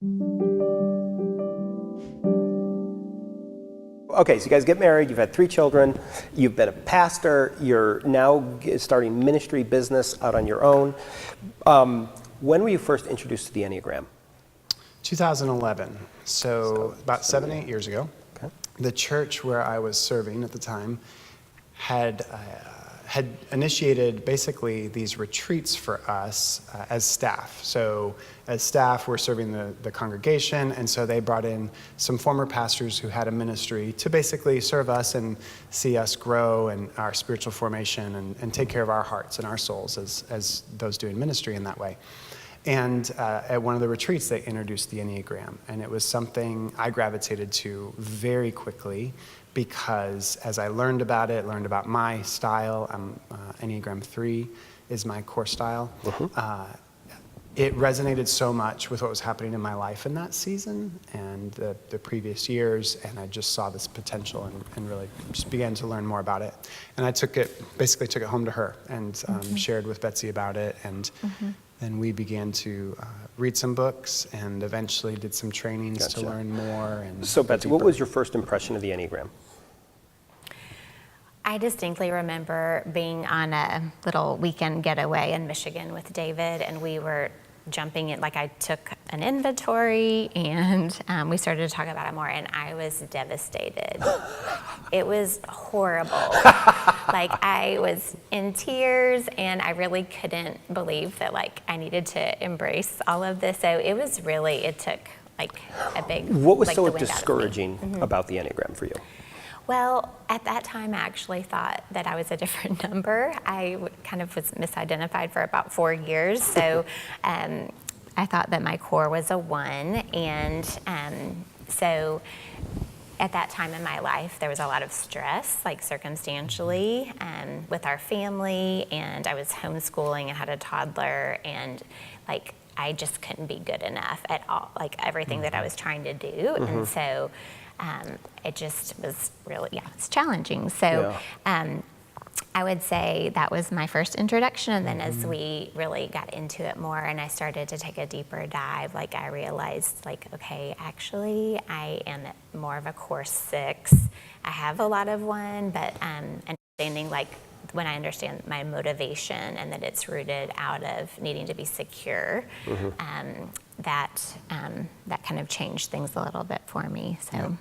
Okay, so you guys get married, you've had 3 children, you've been a pastor, you're now starting ministry business out on your own. When were you first introduced to the Enneagram? 2011, so about 7-8 years ago. Okay. The church where I was serving at the time had initiated basically these retreats for us as staff. So as staff, we're serving the congregation, and so they brought in some former pastors who had a ministry to basically serve us and see us grow in our spiritual formation and take care of our hearts and our souls as those doing ministry in that way. And at one of the retreats, they introduced the Enneagram, and it was something I gravitated to very quickly because as I learned about it, learned about my style, Enneagram 3 is my core style, it resonated so much with what was happening in my life in that season and the previous years, and I just saw this potential and really just began to learn more about it. And I took it home to her and shared with Betsie about it, and then we began to read some books and eventually did some trainings to learn more. And so Betsie, what was your first impression of the Enneagram? I distinctly remember being on a little weekend getaway in Michigan with David, and we were jumping in, like I took an inventory and we started to talk about it more, and I was devastated. It was horrible. Like I was in tears, and I really couldn't believe that like I needed to embrace all of this. So it was really, it took like a big, what was like, so the wind out of me. discouraging about the Enneagram for you? Well, at that time, I actually thought that I was a different number. I kind of was misidentified for about 4 years. So I thought that my core was a 1. And so at that time in my life, there was a lot of stress, like circumstantially, with our family. And I was homeschooling and had a toddler. And like, I just couldn't be good enough at all, like everything that I was trying to do. And so it just was really, it's challenging. So I would say that was my first introduction. And then as we really got into it more and I started to take a deeper dive, like I realized like, okay, actually I am more of a core 6. I have a lot of 1, but understanding like when I understand my motivation and that it's rooted out of needing to be secure, that kind of changed things a little bit for me. So.